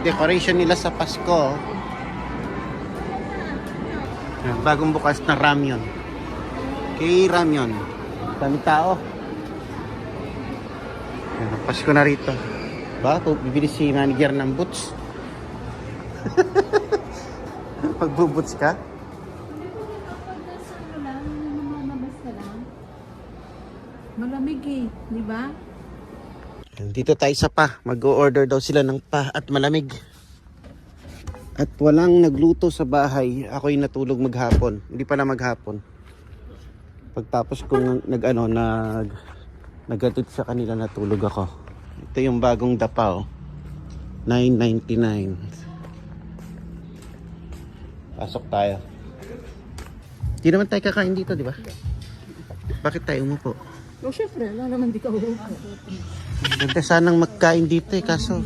decoration nila sa Pasko. Yan, bagong bukas na ramyon. K-ramyon. Dami tao. Yan, Pasko na rito. Ba, bibili si manager ng boots. Magbubuts ka? Malamig eh, di ba? Dito tayo sa pa. Mag-o-order daw sila ng pa at malamig. At walang nagluto sa bahay. Ako'y natulog maghapon. Hindi pala maghapon. Pagtapos kong naghatid sa kanila, natulog ako. Ito yung bagong dapa, oh. $9.99. Pasok tayo. Hindi naman tayo kakain dito, di ba? Bakit tayo umupo? O syempre, wala naman di ka uupo. Ganda sanang magkain dito eh, kaso